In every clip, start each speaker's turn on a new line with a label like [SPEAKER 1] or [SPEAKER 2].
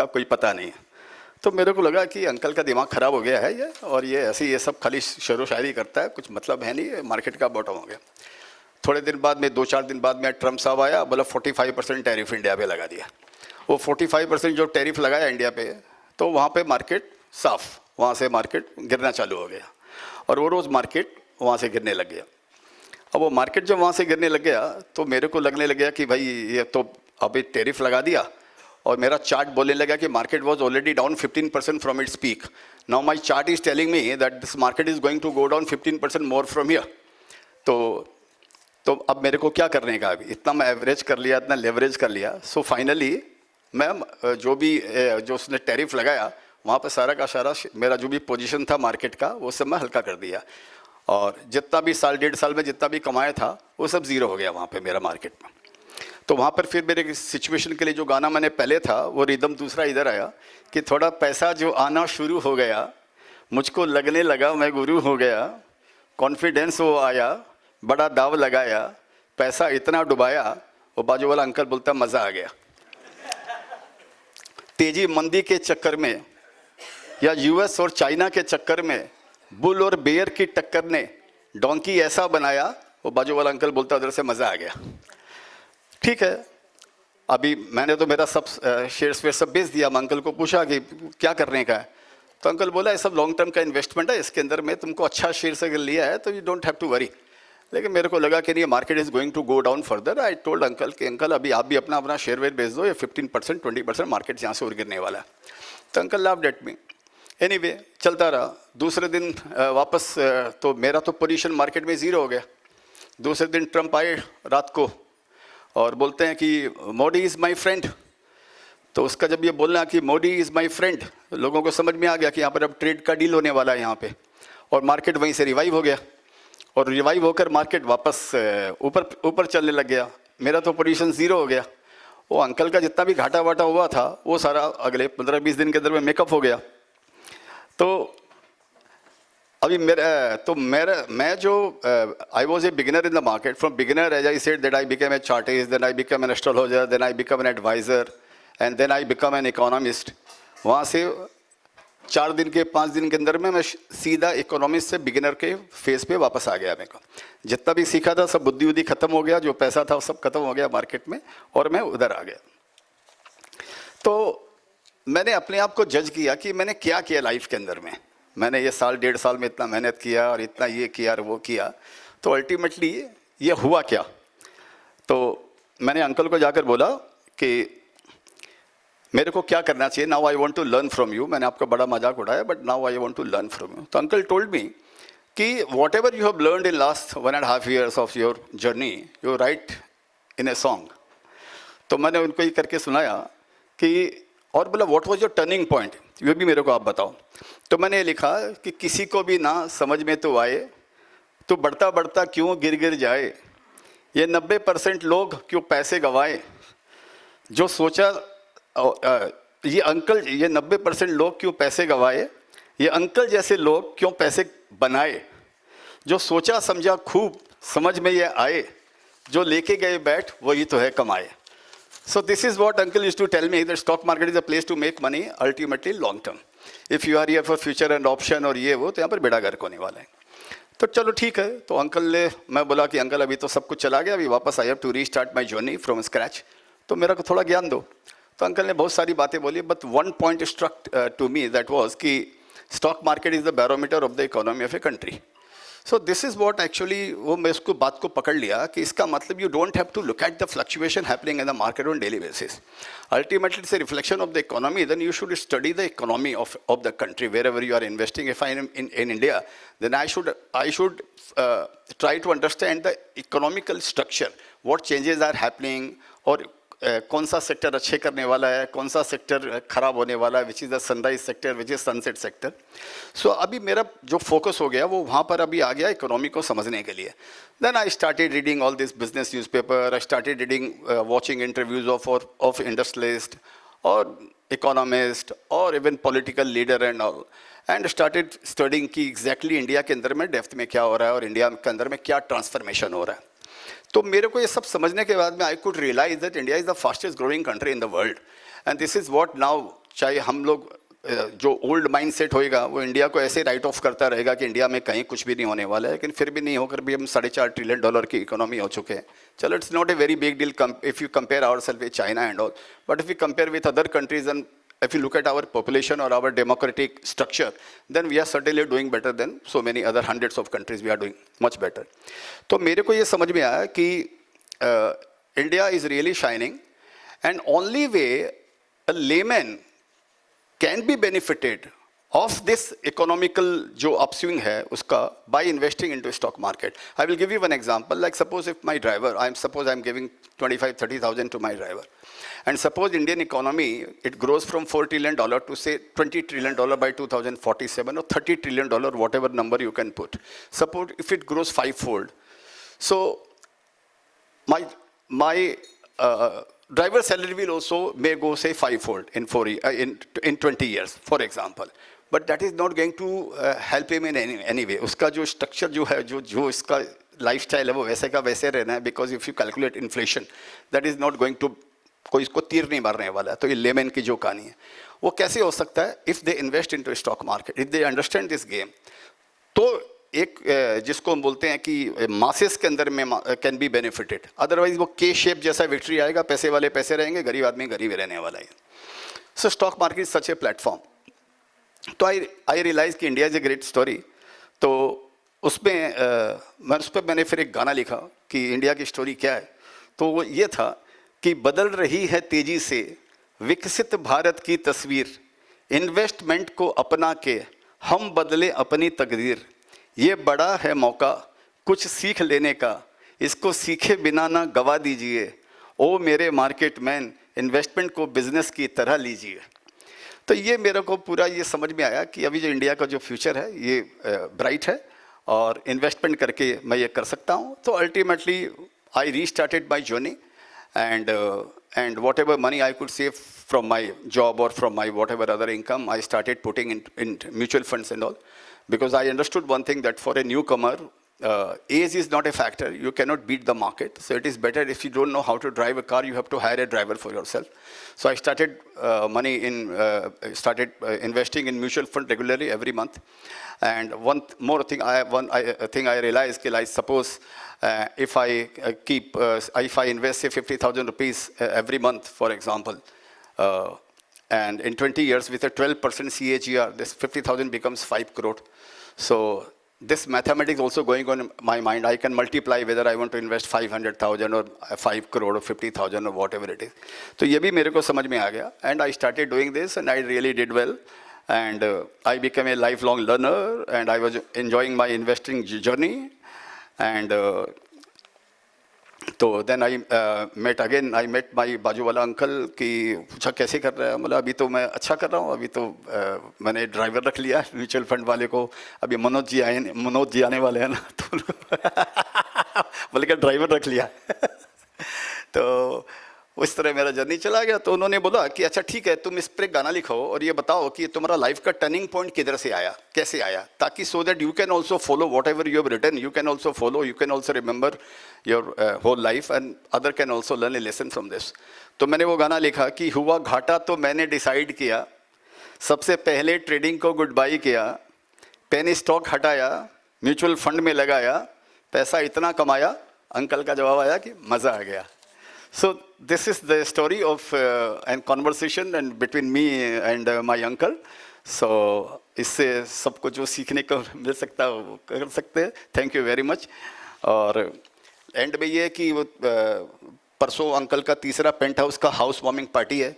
[SPEAKER 1] का कोई पता नहीं है। तो मेरे को लगा कि अंकल का दिमाग ख़राब हो गया है ये, और ये ऐसे ये सब खाली शेरो शायरी करता है, कुछ मतलब है नहीं, मार्केट का बॉटम हो गया। थोड़े दिन बाद में 2-4 दिन बाद में ट्रम्प साहब आया, बोला 45% टैरिफ इंडिया पे लगा दिया। वो 45% जो टैरिफ लगाया इंडिया पे, तो वहाँ पे मार्केट साफ, वहाँ से मार्केट गिरना चालू हो गया, और वो रोज़ मार्केट वहाँ से गिरने लग गया। अब वो मार्केट जब वहाँ से गिरने लग गया तो मेरे को लगने लग गया कि भाई ये तो अभी टैरिफ लगा दिया, और मेरा चार्ट बोलने लगा कि market was already down 15% from its peak. Now my chart is telling me that this market is going to go down 15% more from here. तो अब मेरे को क्या करने का, अभी इतना मैं एवरेज कर लिया, इतना लेवरेज कर लिया। सो फाइनली मैं जो उसने टैरिफ लगाया वहाँ पर सारा का सारा मेरा जो भी पोजीशन था मार्केट का वो सब मैं हल्का कर दिया, और जितना भी साल 1.5 साल में जितना भी कमाया था वो सब ज़ीरो हो गया वहाँ पे मेरा मार्केट में। तो वहाँ पर फिर मेरे सिचुएशन के लिए जो गाना मैंने पहले था वो रिदम दूसरा इधर आया कि थोड़ा पैसा जो आना शुरू हो गया, मुझको लगने लगा मैं गुरु हो गया, कॉन्फिडेंस वो आया, बड़ा दाव लगाया, पैसा इतना डुबाया, वो बाजू वाला अंकल बोलता मज़ा आ गया। तेजी मंदी के चक्कर में या यूएस और चाइना के चक्कर में बुल और बेयर की टक्कर ने डोंकी ऐसा बनाया, वो बाजू वाला अंकल बोलता उधर से मज़ा आ गया। ठीक है, अभी मैंने तो मेरा सब शेयर्स वेयर सब बेच दिया। मैं अंकल को पूछा कि क्या करने का है, तो अंकल बोला ये सब लॉन्ग टर्म का इन्वेस्टमेंट है, इसके अंदर में तुमको अच्छा शेयर्स अगर लिया है तो you don't have to worry. लेकिन मेरे को लगा कि नहीं, market is going to go down further. I told uncle कि अंकल अभी आप भी अपना शेयर वेयर बेच दो, ये 15% 20% मार्केट यहाँ से और गिरने वाला है। तो uncle laughed at me. Anyway चलता रहा। दूसरे दिन वापस तो मेरा तो पोजीशन मार्केट में ज़ीरो हो गया। दूसरे दिन ट्रम्प आए रात को और बोलते हैं कि मोदी इज़ माई फ्रेंड। तो उसका जब ये बोलना कि मोदी इज़ माई फ्रेंड, लोगों को समझ में आ गया कि यहाँ पर अब ट्रेड का डील होने वाला है यहाँ पे, और मार्केट वहीं से रिवाइव हो गया, और रिवाइव होकर मार्केट वापस ऊपर चलने लग गया। मेरा तो पोजीशन ज़ीरो हो गया। वो अंकल का जितना भी घाटा वाटा हुआ था वो सारा अगले 15-20 दिन के अंदर में मेकअप हो गया। तो अभी मैं जो I was a beginner in the market. From beginner as I said that I become a chartist, then I become an astrologer, then I become an adviser, and then I become an economist. वहाँ से 4 दिन के 5 दिन के अंदर में मैं सीधा इकोनॉमिस्ट से बिगिनर के फेस पे वापस आ गया। मेरे को जितना भी सीखा था सब बुद्धि उद्धि खत्म हो गया, जो पैसा था वो सब खत्म हो गया मार्केट में, और मैं उधर आ गया। तो मैंने अपने आप को जज किया कि मैंने क्या किया लाइफ के अंदर में। मैंने ये साल 1.5 साल में इतना मेहनत किया और इतना ये किया और वो किया, तो अल्टीमेटली ये हुआ क्या। तो मैंने अंकल को जाकर बोला कि मेरे को क्या करना चाहिए, now I want to learn from you. मैंने आपका बड़ा मजाक उड़ाया, but now I want to learn from you. तो अंकल टोल्ड मी कि whatever you have learned in last 1.5 years of your journey, you write in a song. तो मैंने उनको ये करके सुनाया कि, और बोला what was your turning point, ये भी मेरे को आप बताओ। तो मैंने ये लिखा कि किसी को भी ना समझ में तो आए, तो बढ़ता बढ़ता क्यों गिर गिर जाए, ये 90% लोग क्यों पैसे गंवाए, जो सोचा ये अंकल, ये 90% लोग क्यों पैसे गंवाए, ये अंकल जैसे लोग क्यों पैसे बनाए, जो सोचा समझा खूब समझ में ये आए, जो लेके गए बैठ वही तो है कमाए। So this is what uncle used to tell me, that stock market is a place to make money ultimately long term. If you are here for future and option और ये वो, तो यहाँ पर बेड़ा गर्क होने वाला है। तो चलो ठीक है। तो अंकल ने, मैं बोला कि अंकल अभी तो सब कुछ चला गया, अभी वापस I have to restart my journey from scratch, तो मेरा को थोड़ा ज्ञान दो। तो अंकल ने बहुत सारी बातें बोली, but one point struck to me, that was कि stock market is the barometer of the economy of a country. So this is what actually, वो मैं उसको बात को पकड़ लिया कि इसका मतलब you don't have to look at the fluctuation happening in the market on daily basis. Ultimately it's a reflection of the economy, then you should study the economy of the country wherever you are investing. If I am in India, then I should try to understand the economical structure, what changes are happening, और कौन सा sector अच्छे करने वाला है, कौन सा sector खराब होने वाला है, which is the sunrise sector, which is sunset sector. So अभी मेरा जो फोकस हो गया वो वहाँ पर अभी आ गया इकोनॉमी को समझने के लिए। Then I started reading all this business newspaper, I started reading watching interviews of industrialist और इकोनॉमिस्ट और even political leader and all, and started studying कि एग्जैक्टली इंडिया के अंदर में डेप्थ में क्या हो रहा है और इंडिया के अंदर में क्या ट्रांसफॉर्मेशन हो रहा है। तो मेरे को ये सब समझने के बाद में I could realise that India is the fastest growing country in the world, and this is what now चाहे हम लोग जो ओल्ड माइंड सेट होएगा वो इंडिया को ऐसे राइट ऑफ करता रहेगा कि इंडिया में कहीं कुछ भी नहीं होने वाला है, लेकिन फिर भी नहीं होकर भी हम $4.5 ट्रिलियन की इकोनॉमी हो चुके हैं. चलो, it's not a very big deal if you compare ourself with China and all, but if you compare with other countries and if you look at our population or our democratic structure, then we are certainly doing better than so many other hundreds of countries. We are doing much better. तो मेरे को ये समझ में आया कि India is really shining, and only way a layman can be benefited of this economical जो upswing है उसका by investing into stock market. I will give you one example. Like suppose if my driver, suppose I'm giving 25-30,000 to my driver, and suppose Indian economy it grows from $4 trillion to say $20 trillion by 2047 or $30 trillion, whatever number you can put. Suppose if it grows fivefold, so my driver salary will also may go say fivefold in 20 years, for example. But that is not going to help him in any way. उसका जो structure जो है, जो इसका lifestyle है वो वैसे का वैसे रहना है, because if you calculate inflation, that is not going to, कोई इसको तीर नहीं मारने वाला है. तो ये लेमन की जो कहानी है वो कैसे हो सकता है? If they invest into stock market, if they understand this game, तो एक जिसको हम बोलते हैं कि मासेस के अंदर में कैन बी बेनिफिटेड. अदरवाइज वो के शेप जैसा विक्ट्री आएगा, पैसे वाले पैसे रहेंगे, गरीब आदमी गरीब रहने वाला है. सो stock market such a platform. तो आई रियलाइज कि India is a great story. तो उस पर मैंने फिर एक गाना लिखा कि इंडिया की स्टोरी क्या है. तो वो ये था कि बदल रही है तेजी से विकसित भारत की तस्वीर, इन्वेस्टमेंट को अपना के हम बदले अपनी तकदीर. ये बड़ा है मौका कुछ सीख लेने का, इसको सीखे बिना ना गवा दीजिए. ओ मेरे मार्केट मैन, इन्वेस्टमेंट को बिजनेस की तरह लीजिए. तो ये मेरे को पूरा ये समझ में आया कि अभी जो इंडिया का जो फ्यूचर है ये ब्राइट है और इन्वेस्टमेंट करके मैं ये कर सकता हूँ. तो ultimately I restarted my journey and whatever money I could save from my job or from my whatever other income, I started putting in mutual funds and all, because I understood one thing, that for a newcomer, age is not a factor. You cannot beat the market. So it is better if you don't know how to drive a car, you have to hire a driver for yourself. So I started investing in mutual fund regularly every month. And one more thing, I realized, like suppose if I invest say 50,000 rupees every month, for example, and in 20 years with a 12% CAGR, this 50,000 becomes 5 crore. So this mathematics also going on in my mind. I can multiply whether I want to invest 500,000 or 5 crore or 50,000 or whatever it is. So ये भी मेरे को समझ में आ गया. And I started doing this and I really did well. And I became a lifelong learner and I was enjoying my investing journey. And तो then I met my बाजू वाला अंकल कि पूछा कैसे कर रहा है. बोला अभी तो मैं अच्छा कर रहा हूँ, अभी तो मैंने ड्राइवर रख लिया म्यूचुअल फंड वाले को. अभी मनोज जी आने वाले हैं ना, तो बोले क्या ड्राइवर रख लिया. तो उस तरह मेरा जर्नी चला गया. तो उन्होंने बोला कि अच्छा ठीक है, तुम इस पर गाना लिखो और ये बताओ कि तुम्हारा लाइफ का टर्निंग पॉइंट किधर से आया, कैसे आया, ताकि so that you can also follow whatever you have written, you can also follow, you can also remember your whole life and other can also learn a lesson from this. तो मैंने वो गाना लिखा कि हुआ घाटा तो मैंने डिसाइड किया, सबसे पहले ट्रेडिंग को गुड बाई किया, पेनी स्टॉक हटाया, म्यूचुअल फंड में लगाया, पैसा इतना कमाया. अंकल का जवाब आया कि मज़ा आ गया. So this is the story of and conversation and between me and my uncle. So इससे सबको जो सीखने को मिल सकता है वो कर सकते हैं. Thank you very much. और एंड में ये कि वो परसों अंकल का तीसरा पेंट हाउस का हाउस वार्मिंग पार्टी है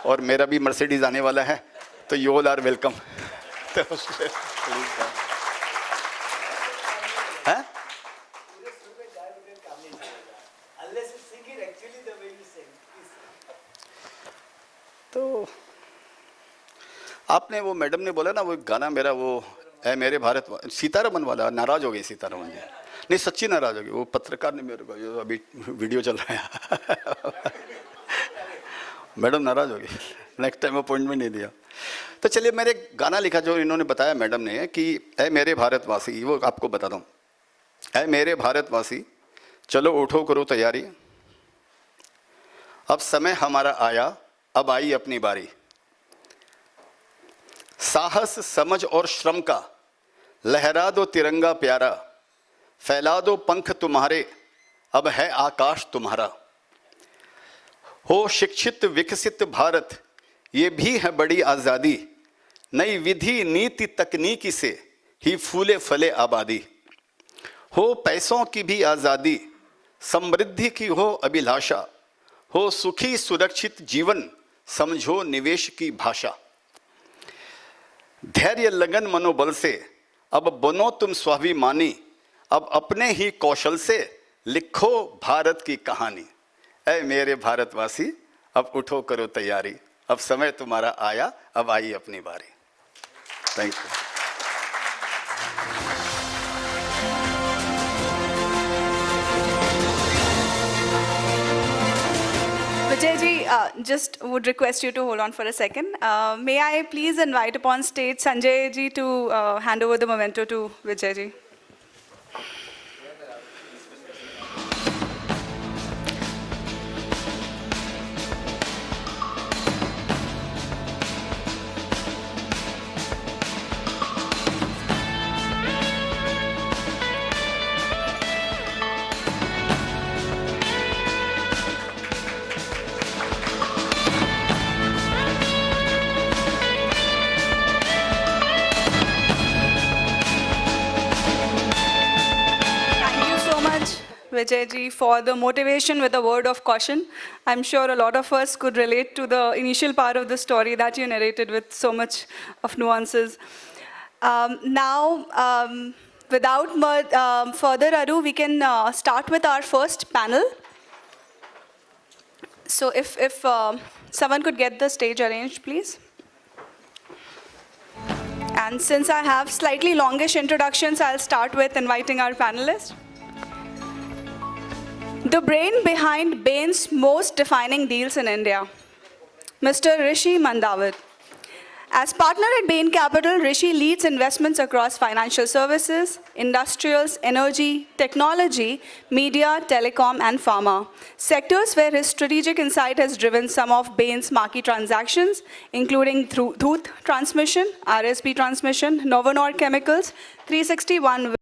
[SPEAKER 1] और मेरा भी मर्सिडीज आने वाला है. तो यू ऑल आर वेलकम. हैं? तो आपने वो मैडम ने बोला ना वो गाना मेरा वो है मेरे भारत, सीतारमन वाला, नाराज हो गई सीतारमन जी. नहीं सच्ची नाराज हो गई. वो पत्रकार ने मेरे को अभी वीडियो चल रहा है मैडम नाराज हो गई, नेक्स्ट टाइम अपॉइंटमेंट नहीं दिया. तो चलिए मैंने एक गाना लिखा जो इन्होंने बताया मैडम ने कि ऐ मेरे भारतवासी, वो आपको बताता हूँ. ऐ मेरे भारतवासी चलो उठो करो तैयारी, अब समय हमारा आया, अब आई अपनी बारी. साहस समझ और श्रम का लहरा दो तिरंगा प्यारा, फैला दो पंख तुम्हारे, अब है आकाश तुम्हारा। हो शिक्षित विकसित भारत, ये भी है बड़ी आज़ादी, नई विधि नीति तकनीकी से ही फूले फले आबादी। हो पैसों की भी आज़ादी, समृद्धि की हो अभिलाषा, हो सुखी सुरक्षित जीवन, समझो निवेश की भाषा। धैर्य लगन मनोबल से अब बनो तुम स्वाभिमानी, अब अपने ही कौशल से लिखो भारत की कहानी। ऐ मेरे भारतवासी, अब उठो करो तैयारी, अब समय तुम्हारा आया, अब आई अपनी बारी। Thank you.
[SPEAKER 2] Vijay ji, just would request you to hold on for a second. May I please invite upon stage Sanjay ji to hand over the memento to Vijay ji. Vijay ji, for the motivation with a word of caution. I'm sure a lot of us could relate to the initial part of the story that you narrated with so much of nuances. Now, without further ado, we can start with our first panel. So if someone could get the stage arranged, please. And since I have slightly longish introductions, I'll start with inviting our panelists. The brain behind Bain's most defining deals in India, Mr. Rishi Mandawat. As partner at Bain Capital, Rishi leads investments across financial services, industrials, energy, technology, media, telecom, and pharma, sectors where his strategic insight has driven some of Bain's marquee transactions, including Dhut Transmission, RSP Transmission, Novonor Chemicals, 360 ONE.